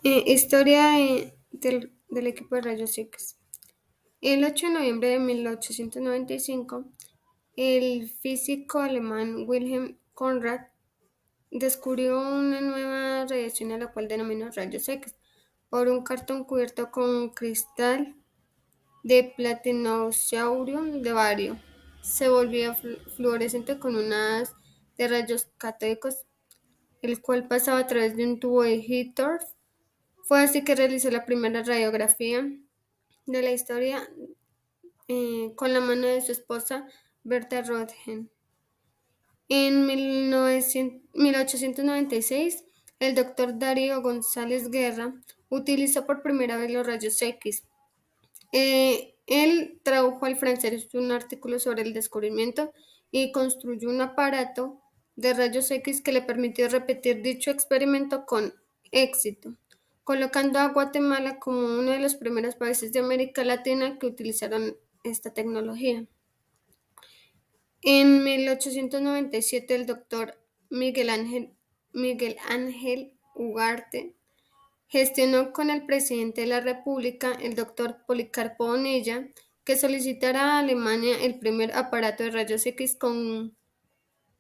Historia del equipo de rayos X. El 8 de noviembre de 1895, el físico alemán Wilhelm Conrad descubrió una nueva radiación a la cual denominó rayos X por un cartón cubierto con cristal de platinosauro de bario. Se volvía fluorescente con un haz de rayos catódicos, el cual pasaba a través de un tubo de Hittorf. Fue así que realizó la primera radiografía de la historia con la mano de su esposa Berta Röntgen. En 1896, el doctor Darío González Guerra utilizó por primera vez los rayos X. Él tradujo al francés un artículo sobre el descubrimiento y construyó un aparato de rayos X que le permitió repetir dicho experimento con éxito, colocando a Guatemala como uno de los primeros países de América Latina que utilizaron esta tecnología. En 1897, el doctor Miguel Ángel Ugarte gestionó con el presidente de la República, el doctor Policarpo Bonilla, que solicitara a Alemania el primer aparato de rayos X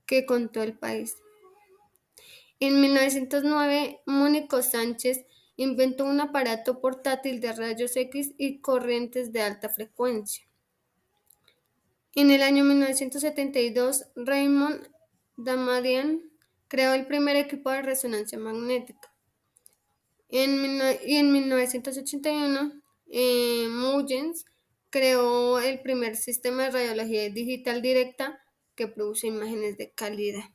que contó el país. En 1909, Mónico Sánchez inventó un aparato portátil de rayos X y corrientes de alta frecuencia. En el año 1972, Raymond Damadian creó el primer equipo de resonancia magnética. En 1981, Mullens creó el primer sistema de radiología digital directa que produce imágenes de calidad.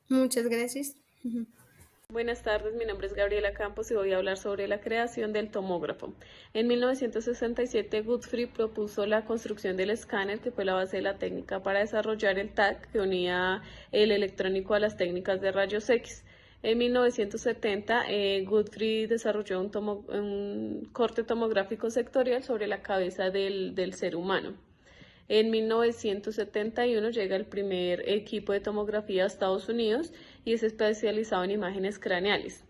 Muchas gracias. Buenas tardes, mi nombre es Gabriela Campos y voy a hablar sobre la creación del tomógrafo. En 1967, Godfrey propuso la construcción del escáner, que fue la base de la técnica para desarrollar el TAC, que unía el electrónico a las técnicas de rayos X. En 1970, Godfrey desarrolló un corte tomográfico sectorial sobre la cabeza del ser humano. En 1971 llega el primer equipo de tomografía a Estados Unidos y es especializado en imágenes craneales.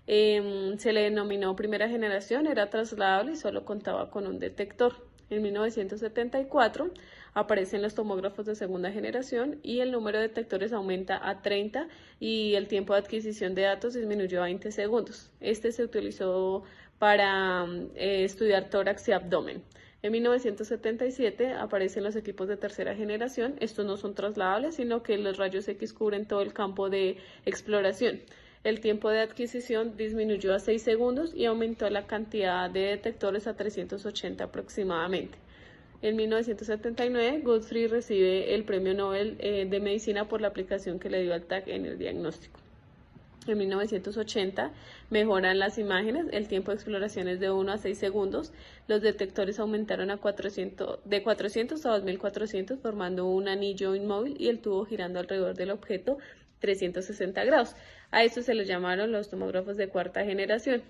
Se le denominó primera generación, era trasladable y solo contaba con un detector. En 1974 aparecen los tomógrafos de segunda generación y el número de detectores aumenta a 30 y el tiempo de adquisición de datos disminuyó a 20 segundos. Este se utilizó para estudiar tórax y abdomen. En 1977 aparecen los equipos de tercera generación. Estos no son trasladables, sino que los rayos X cubren todo el campo de exploración. El tiempo de adquisición disminuyó a 6 segundos y aumentó la cantidad de detectores a 380 aproximadamente. En 1979, Godfrey recibe el Premio Nobel de Medicina por la aplicación que le dio al TAC en el diagnóstico. En 1980 mejoran las imágenes, el tiempo de exploración es de 1 a 6 segundos, los detectores aumentaron de 400 a 2400 formando un anillo inmóvil y el tubo girando alrededor del objeto 360 grados. A esto se les llamaron los tomógrafos de cuarta generación.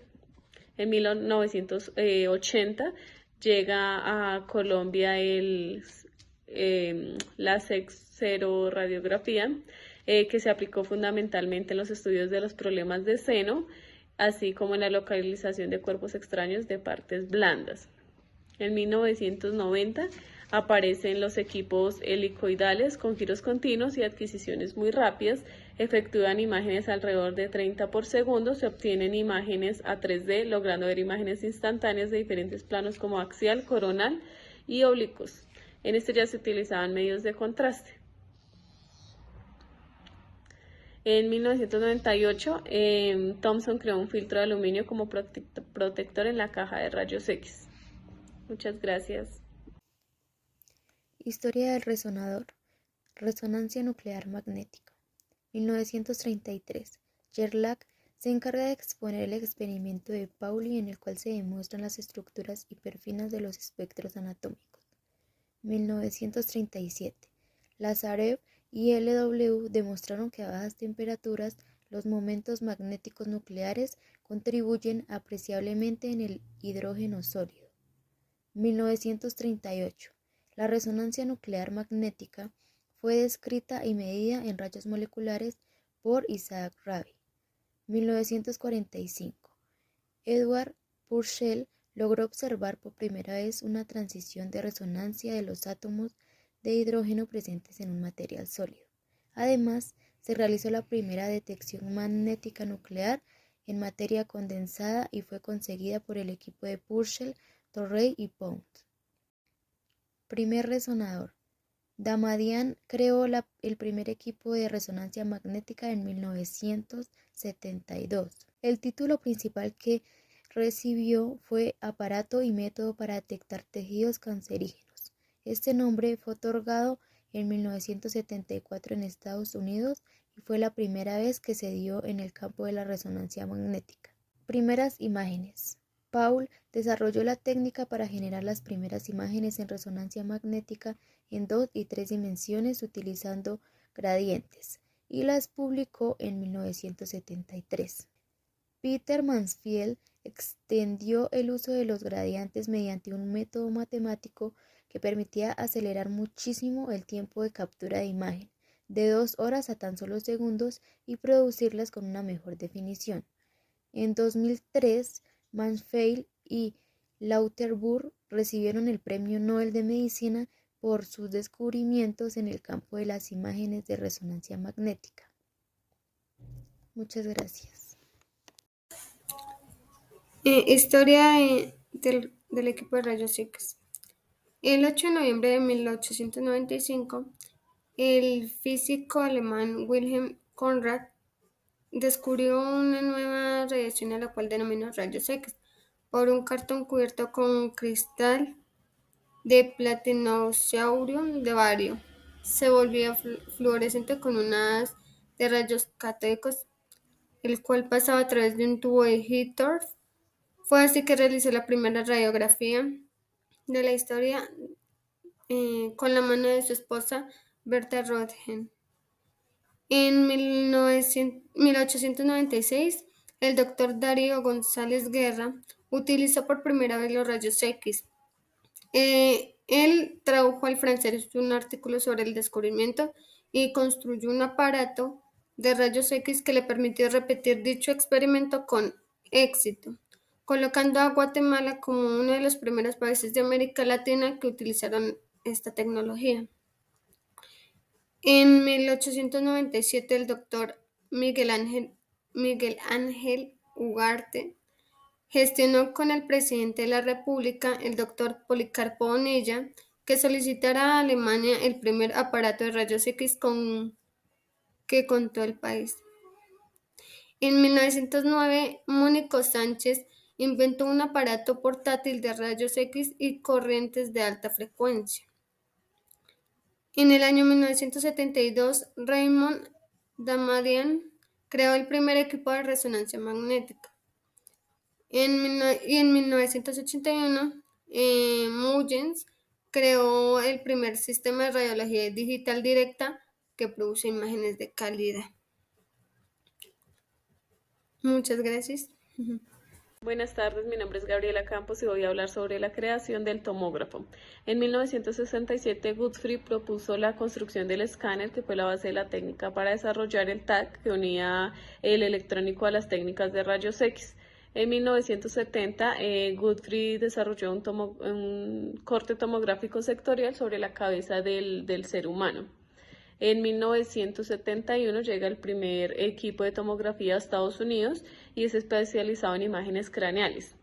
En 1980 llega a Colombia la sexeroradiografía, que se aplicó fundamentalmente en los estudios de los problemas de seno, así como en la localización de cuerpos extraños de partes blandas. En 1990 aparecen los equipos helicoidales con giros continuos y adquisiciones muy rápidas. Efectúan imágenes alrededor de 30 por segundo. Se obtienen imágenes a 3D, logrando ver imágenes instantáneas de diferentes planos como axial, coronal y oblicuos. En este ya se utilizaban medios de contraste. En 1998, Thomson creó un filtro de aluminio como protector en la caja de rayos X. Muchas gracias. Historia del resonador. Resonancia nuclear magnética. 1933. Gerlach se encarga de exponer el experimento de Pauli en el cual se demuestran las estructuras hiperfinas de los espectros anatómicos. 1937. Lazarev y LW demostraron que a bajas temperaturas los momentos magnéticos nucleares contribuyen apreciablemente en el hidrógeno sólido. 1938. La resonancia nuclear magnética fue descrita y medida en rayos moleculares por Isaac Rabi. 1945. Edward Purcell logró observar por primera vez una transición de resonancia de los átomos de hidrógeno presentes en un material sólido. Además, se realizó la primera detección magnética nuclear en materia condensada y fue conseguida por el equipo de Purcell, Torrey y Pound. Primer resonador. Damadian creó el primer equipo de resonancia magnética en 1972. El título principal que recibió fue Aparato y método para detectar tejidos cancerígenos. Este nombre fue otorgado en 1974 en Estados Unidos y fue la primera vez que se dio en el campo de la resonancia magnética. Primeras imágenes. Paul desarrolló la técnica para generar las primeras imágenes en resonancia magnética en 2 y 3 dimensiones utilizando gradientes y las publicó en 1973. Peter Mansfield extendió el uso de los gradientes mediante un método matemático que permitía acelerar muchísimo el tiempo de captura de imagen, de 2 horas a tan solo segundos, y producirlas con una mejor definición. En 2003, Mansfield y Lauterbur recibieron el Premio Nobel de Medicina por sus descubrimientos en el campo de las imágenes de resonancia magnética. Muchas gracias. Historia del equipo de rayos X. El 8 de noviembre de 1895, el físico alemán Wilhelm Conrad descubrió una nueva radiación a la cual denominó rayos X por un cartón cubierto con cristal de platinosauro de bario. Se volvía fluorescente con un haz de rayos catódicos, el cual pasaba a través de un tubo de Hittorf. Fue así que realizó la primera radiografía de la historia con la mano de su esposa Berta Röntgen. En 1896, el doctor Darío González Guerra utilizó por primera vez los rayos X. Él tradujo al francés un artículo sobre el descubrimiento y construyó un aparato de rayos X que le permitió repetir dicho experimento con éxito, colocando a Guatemala como uno de los primeros países de América Latina que utilizaron esta tecnología. En 1897, el doctor Miguel Ángel Ugarte gestionó con el presidente de la República, el doctor Policarpo Bonilla, que solicitara a Alemania el primer aparato de rayos X que contó el país. En 1909, Mónico Sánchez inventó un aparato portátil de rayos X y corrientes de alta frecuencia. En el año 1972, Raymond Damadian creó el primer equipo de resonancia magnética. En 1981, Mullens creó el primer sistema de radiología digital directa que produce imágenes de calidad. Muchas gracias. Buenas tardes, mi nombre es Gabriela Campos y voy a hablar sobre la creación del tomógrafo. En 1967, Godfrey propuso la construcción del escáner, que fue la base de la técnica para desarrollar el TAC, que unía el electrónico a las técnicas de rayos X. En 1970, Godfrey desarrolló un corte tomográfico sectorial sobre la cabeza del ser humano. En 1971 llega el primer equipo de tomografía a Estados Unidos y es especializado en imágenes craneales.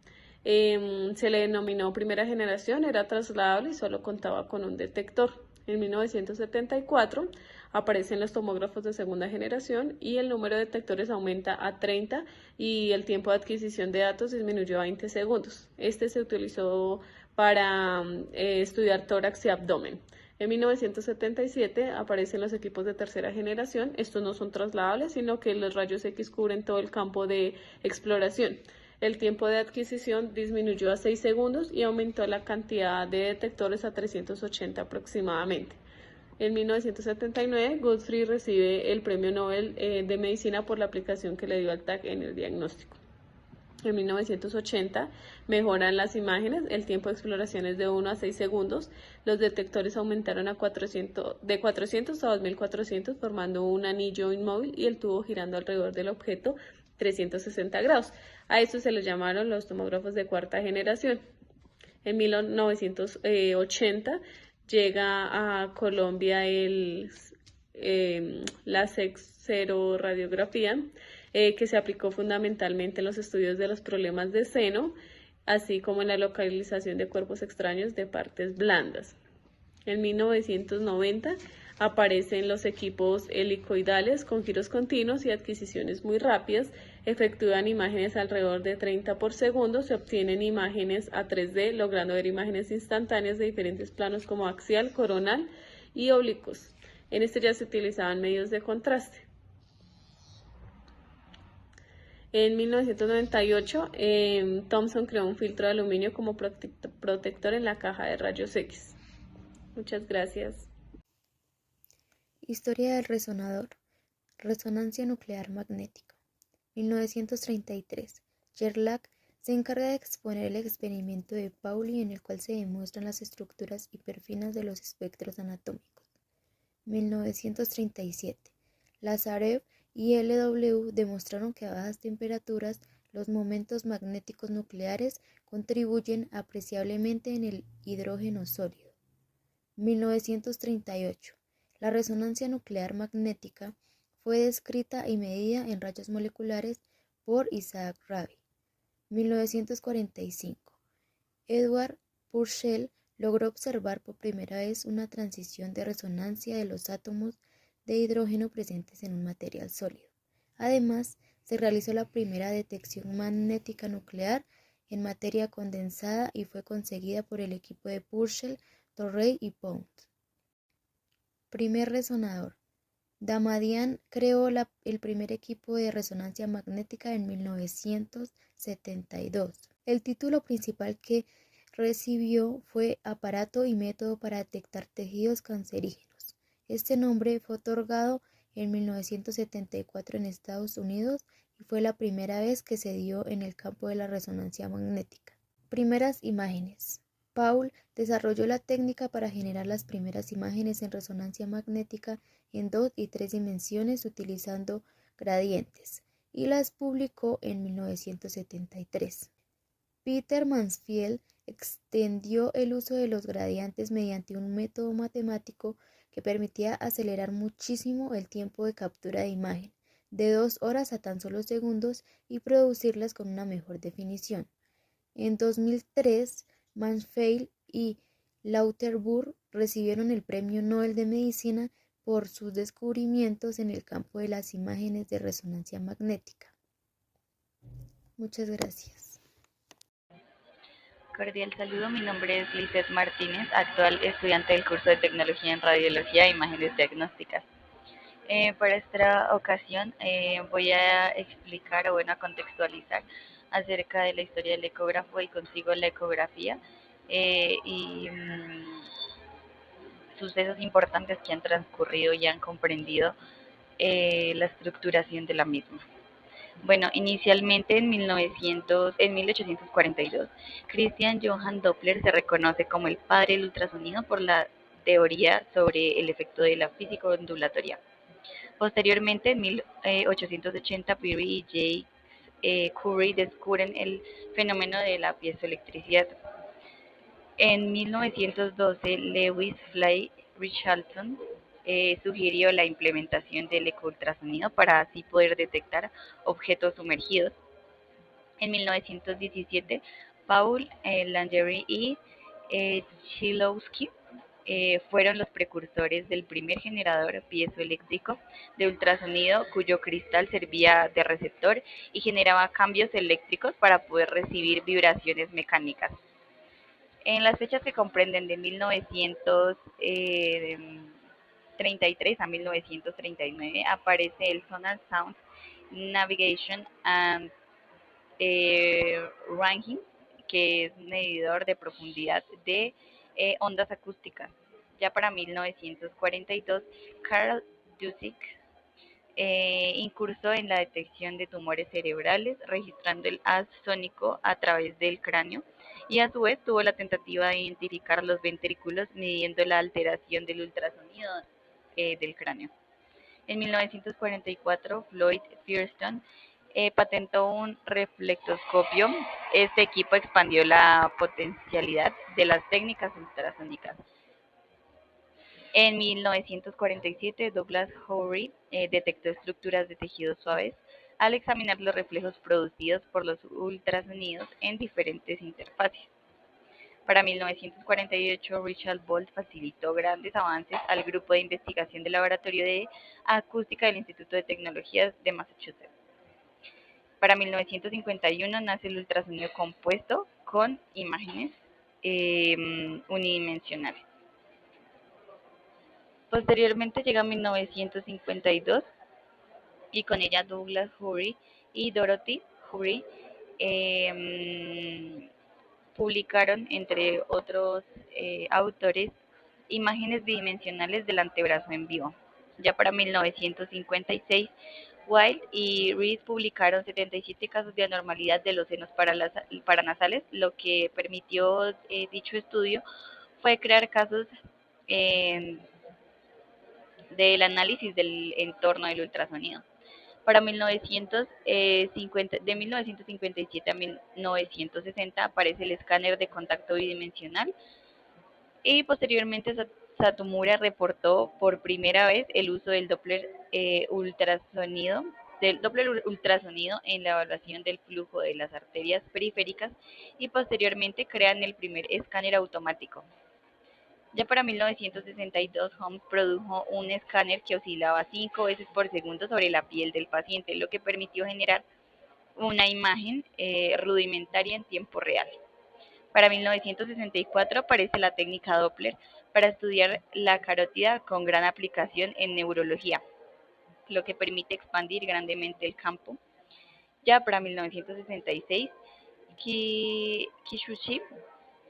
Se le denominó primera generación, era trasladable y solo contaba con un detector. En 1974 aparecen los tomógrafos de segunda generación y el número de detectores aumenta a 30 y el tiempo de adquisición de datos disminuyó a 20 segundos. Este se utilizó para estudiar tórax y abdomen. En 1977 aparecen los equipos de tercera generación. Estos no son trasladables, sino que los rayos X cubren todo el campo de exploración. El tiempo de adquisición disminuyó a 6 segundos y aumentó la cantidad de detectores a 380 aproximadamente. En 1979, Godfrey recibe el Premio Nobel de Medicina por la aplicación que le dio al TAC en el diagnóstico. En 1980 mejoran las imágenes, el tiempo de exploración es de 1 a 6 segundos, los detectores aumentaron de 400 a 2400 formando un anillo inmóvil y el tubo girando alrededor del objeto 360 grados. A esto se les llamaron los tomógrafos de cuarta generación. En 1980 llega a Colombia la sexeroradiografía, que se aplicó fundamentalmente en los estudios de los problemas de seno, así como en la localización de cuerpos extraños de partes blandas. En 1990 aparecen los equipos helicoidales con giros continuos y adquisiciones muy rápidas. Efectúan imágenes alrededor de 30 por segundo. Se obtienen imágenes a 3D, logrando ver imágenes instantáneas de diferentes planos como axial, coronal y oblicuos. En este ya se utilizaban medios de contraste. En 1998, Thomson creó un filtro de aluminio como protector en la caja de rayos X. Muchas gracias. Historia del resonador. Resonancia nuclear magnética. 1933. Gerlach se encarga de exponer el experimento de Pauli en el cual se demuestran las estructuras hiperfinas de los espectros anatómicos. 1937. Lazarev y LW demostraron que a bajas temperaturas los momentos magnéticos nucleares contribuyen apreciablemente en el hidrógeno sólido. 1938. La resonancia nuclear magnética fue descrita y medida en rayos moleculares por Isaac Rabi. 1945. Edward Purcell logró observar por primera vez una transición de resonancia de los átomos de hidrógeno presentes en un material sólido. Además, se realizó la primera detección magnética nuclear en materia condensada y fue conseguida por el equipo de Purcell, Torrey y Pound. Primer resonador. Damadian creó el primer equipo de resonancia magnética en 1972. El título principal que recibió fue Aparato y método para detectar tejidos cancerígenos. Este nombre fue otorgado en 1974 en Estados Unidos y fue la primera vez que se dio en el campo de la resonancia magnética. Primeras imágenes. Paul desarrolló la técnica para generar las primeras imágenes en resonancia magnética en 2 y 3 dimensiones utilizando gradientes y las publicó en 1973. Peter Mansfield extendió el uso de los gradientes mediante un método matemático que permitía acelerar muchísimo el tiempo de captura de imagen, de 2 horas a tan solo segundos, y producirlas con una mejor definición. En 2003, Mansfield y Lauterbur recibieron el Premio Nobel de Medicina por sus descubrimientos en el campo de las imágenes de resonancia magnética. Muchas gracias. Cordial saludo, mi nombre es Lizeth Martínez, actual estudiante del curso de Tecnología en Radiología e Imágenes Diagnósticas. Para esta ocasión voy a explicar o a contextualizar acerca de la historia del ecógrafo y consigo la ecografía y sucesos importantes que han transcurrido y han comprendido la estructuración de la misma. Bueno, inicialmente en 1842, Christian Johann Doppler se reconoce como el padre del ultrasonido por la teoría sobre el efecto de la física ondulatoria. Posteriormente, en 1880, Peary y Jacques Curie descubren el fenómeno de la piezoelectricidad. En 1912, Lewis Fly Richardson sugirió la implementación del ecoultrasonido para así poder detectar objetos sumergidos. En 1917, Paul Langerie y Chilowski fueron los precursores del primer generador piezoeléctrico de ultrasonido cuyo cristal servía de receptor y generaba cambios eléctricos para poder recibir vibraciones mecánicas. En las fechas que comprenden de 1933 a 1939 aparece el Sonar Sound Navigation and Ranking, que es un medidor de profundidad de ondas acústicas. Ya para 1942, Carl Dusik Incursó en la detección de tumores cerebrales, registrando el haz sónico a través del cráneo, y a su vez tuvo la tentativa de identificar los ventrículos midiendo la alteración del ultrasonido del cráneo. En 1944, Floyd Firestone patentó un reflectoscopio. Este equipo expandió la potencialidad de las técnicas ultrasónicas. En 1947, Douglas Houry detectó estructuras de tejidos suaves al examinar los reflejos producidos por los ultrasonidos en diferentes interfaces. Para 1948, Richard Bolt facilitó grandes avances al grupo de investigación del Laboratorio de Acústica del Instituto de Tecnologías de Massachusetts. Para 1951 nace el ultrasonido compuesto con imágenes unidimensionales. Posteriormente llega 1952 y con ella Douglas Houry y Dorothy Houry publicaron, entre otros autores, imágenes bidimensionales del antebrazo en vivo. Ya para 1956, Wild y Rees publicaron 77 casos de anormalidad de los senos paranasales. Lo que permitió dicho estudio fue crear casos eh, del análisis del entorno del ultrasonido. Para 1957 a 1960 aparece el escáner de contacto bidimensional, y posteriormente Satomura reportó por primera vez el uso del Doppler ultrasonido en la evaluación del flujo de las arterias periféricas, y posteriormente crean el primer escáner automático. Ya para 1962, Holmes produjo un escáner que oscilaba 5 veces por segundo sobre la piel del paciente, lo que permitió generar una imagen rudimentaria en tiempo real. Para 1964 aparece la técnica Doppler para estudiar la carótida, con gran aplicación en neurología, lo que permite expandir grandemente el campo. Ya para 1966, Kikuchi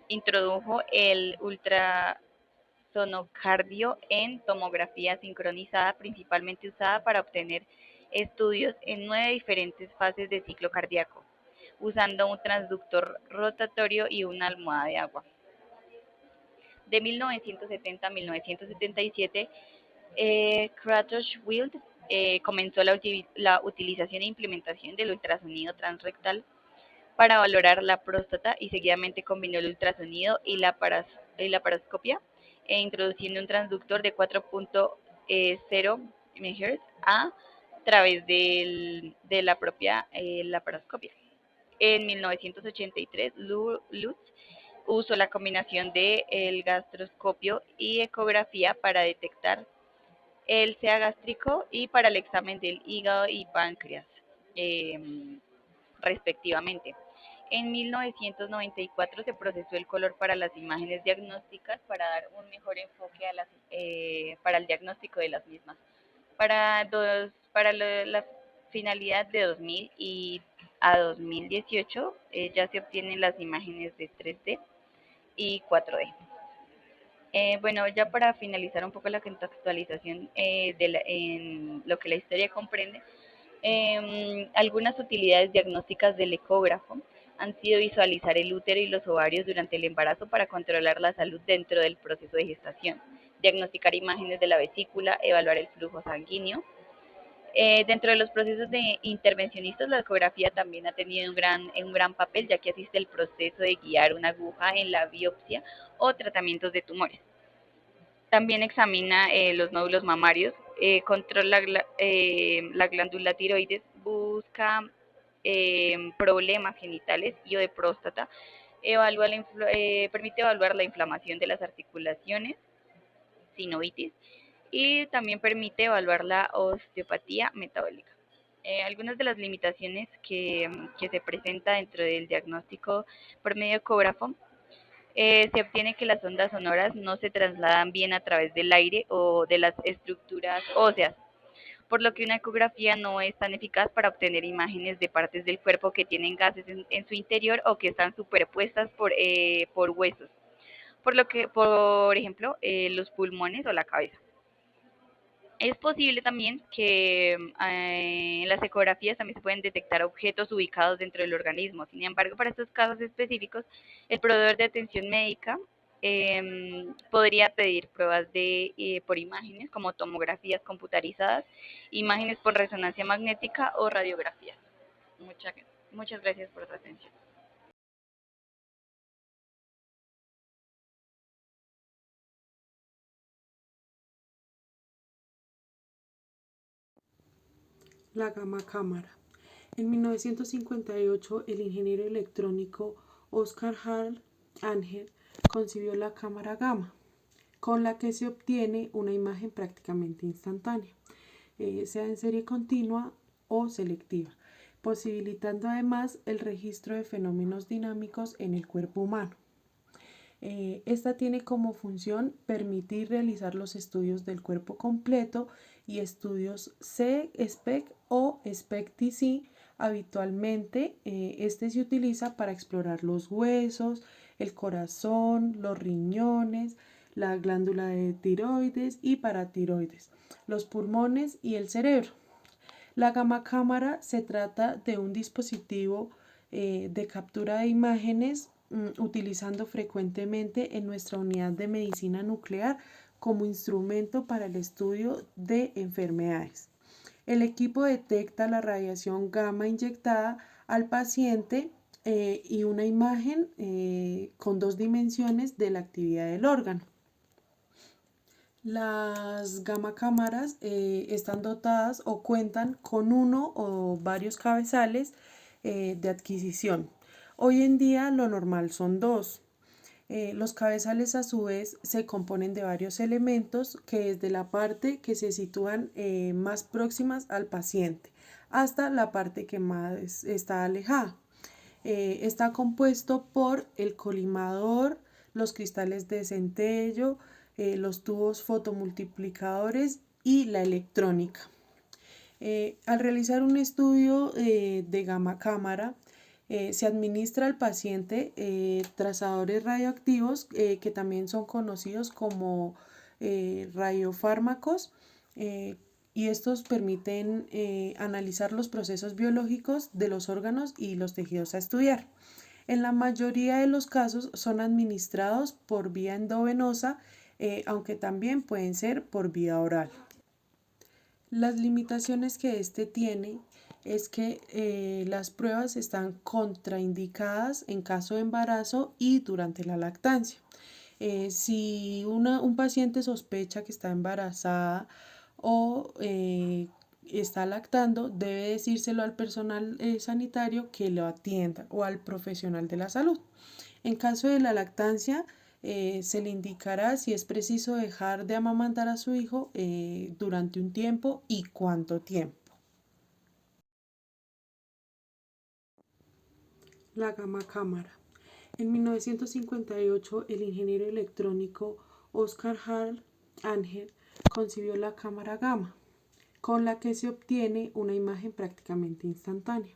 introdujo el ultrasonocardio en tomografía sincronizada, principalmente usada para obtener estudios en 9 diferentes fases de ciclo cardíaco, usando un transductor rotatorio y una almohada de agua. De 1970 a 1977, Crutchfield comenzó la utilización e implementación del ultrasonido transrectal para valorar la próstata, y seguidamente combinó el ultrasonido y la laparoscopia, introduciendo un transductor de 4.0 MHz a través de la propia laparoscopia. En 1983, Lutz usó la combinación de el gastroscopio y ecografía para detectar el SEA gástrico y para el examen del hígado y páncreas, respectivamente. En 1994 se procesó el color para las imágenes diagnósticas para dar un mejor enfoque para el diagnóstico de las mismas. Para la finalidad de 2000 y a 2018 ya se obtienen las imágenes de 3D y 4D. Bueno, ya para finalizar un poco la contextualización en lo que la historia comprende, algunas utilidades diagnósticas del ecógrafo han sido visualizar el útero y los ovarios durante el embarazo para controlar la salud dentro del proceso de gestación, diagnosticar imágenes de la vesícula, evaluar el flujo sanguíneo. Dentro de los procesos de intervencionistas, la ecografía también ha tenido un gran papel, ya que asiste el proceso de guiar una aguja en la biopsia o tratamientos de tumores. También examina los nódulos mamarios, controla la glándula tiroides, busca problemas genitales y o de próstata, permite evaluar la inflamación de las articulaciones, sinovitis, y también permite evaluar la osteopatía metabólica. Algunas de las limitaciones que se presenta dentro del diagnóstico por medio ecógrafo: se obtiene que las ondas sonoras no se trasladan bien a través del aire o de las estructuras óseas, por lo que una ecografía no es tan eficaz para obtener imágenes de partes del cuerpo que tienen gases en su interior o que están superpuestas por huesos, por ejemplo, los pulmones o la cabeza. Es posible también que en las ecografías también se pueden detectar objetos ubicados dentro del organismo. Sin embargo, para estos casos específicos, el proveedor de atención médica podría pedir pruebas por imágenes como tomografías computarizadas, imágenes por resonancia magnética o radiografías. Muchas, muchas gracias por su atención. La gama cámara. En 1958, el ingeniero electrónico Oscar Harl Angel concibió la cámara gamma, con la que se obtiene una imagen prácticamente instantánea, sea en serie continua o selectiva, posibilitando además el registro de fenómenos dinámicos en el cuerpo humano. Esta tiene como función permitir realizar los estudios del cuerpo completo y estudios SPEC o SPECT-TC. Habitualmente este se utiliza para explorar los huesos, el corazón, los riñones, la glándula de tiroides y paratiroides, los pulmones y el cerebro. La gamma cámara se trata de un dispositivo de captura de imágenes utilizando frecuentemente en nuestra unidad de medicina nuclear como instrumento para el estudio de enfermedades. El equipo detecta la radiación gamma inyectada al paciente y una imagen con 2 dimensiones de la actividad del órgano. Las gamma cámaras están dotadas o cuentan con uno o varios cabezales de adquisición. Hoy en día lo normal son 2. Los cabezales a su vez se componen de varios elementos que desde la parte que se sitúan más próximas al paciente hasta la parte que más está alejada. Está compuesto por el colimador, los cristales de centello, los tubos fotomultiplicadores y la electrónica. Al realizar un estudio de gamma cámara, se administra al paciente trazadores radioactivos que también son conocidos como radiofármacos y estos permiten analizar los procesos biológicos de los órganos y los tejidos a estudiar. En la mayoría de los casos son administrados por vía endovenosa, aunque también pueden ser por vía oral. Las limitaciones que este tiene es que las pruebas están contraindicadas en caso de embarazo y durante la lactancia. Si un paciente sospecha que está embarazada o está lactando, debe decírselo al personal sanitario que lo atienda o al profesional de la salud. En caso de la lactancia, se le indicará si es preciso dejar de amamantar a su hijo durante un tiempo y cuánto tiempo. La gamma cámara. En 1958, el ingeniero electrónico Oscar Harl Angel concibió la cámara gamma, con la que se obtiene una imagen prácticamente instantánea,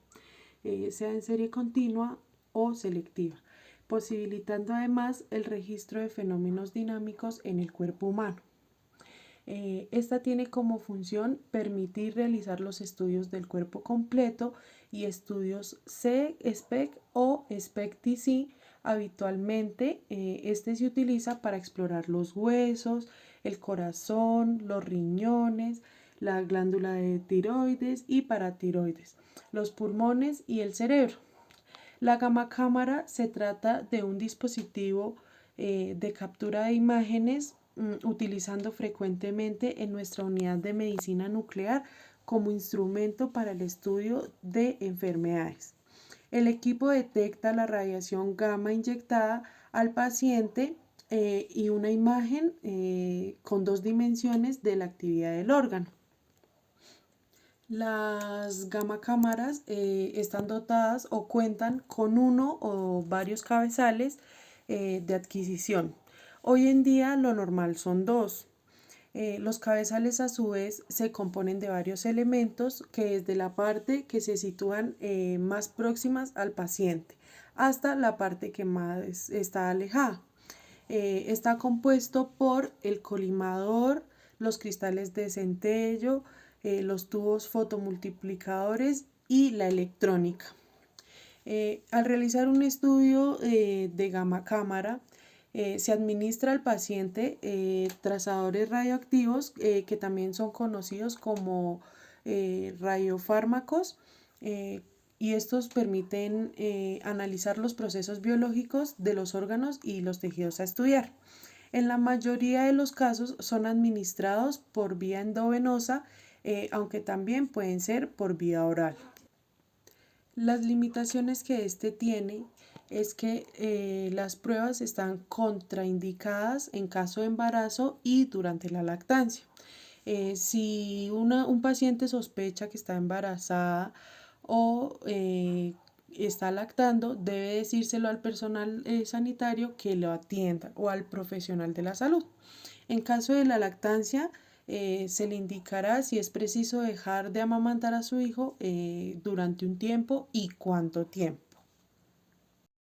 sea en serie continua o selectiva, posibilitando además el registro de fenómenos dinámicos en el cuerpo humano. Esta tiene como función permitir realizar los estudios del cuerpo completo y estudios SPEC o SPECT-TC. Habitualmente este se utiliza para explorar los huesos, el corazón, los riñones, la glándula de tiroides y paratiroides, los pulmones y el cerebro. La gamma cámara se trata de un dispositivo de captura de imágenes utilizando frecuentemente en nuestra unidad de medicina nuclear como instrumento para el estudio de enfermedades. El equipo detecta la radiación gamma inyectada al paciente y una imagen con 2 dimensiones de la actividad del órgano. Las gamma cámaras están dotadas o cuentan con uno o varios cabezales de adquisición. Hoy en día lo normal son 2. Los cabezales a su vez se componen de varios elementos que desde la parte que se sitúan más próximas al paciente hasta la parte que más está alejada. Está compuesto por el colimador, los cristales de centello, los tubos fotomultiplicadores y la electrónica. Al realizar un estudio de gamma cámara, se administra al paciente trazadores radioactivos que también son conocidos como radiofármacos, y estos permiten analizar los procesos biológicos de los órganos y los tejidos a estudiar. En la mayoría de los casos son administrados por vía endovenosa, aunque también pueden ser por vía oral. Las limitaciones que este tiene es que las pruebas están contraindicadas en caso de embarazo y durante la lactancia. Si un paciente sospecha que está embarazada o está lactando, debe decírselo al personal sanitario que lo atienda o al profesional de la salud. En caso de la lactancia, se le indicará si es preciso dejar de amamantar a su hijo durante un tiempo y cuánto tiempo.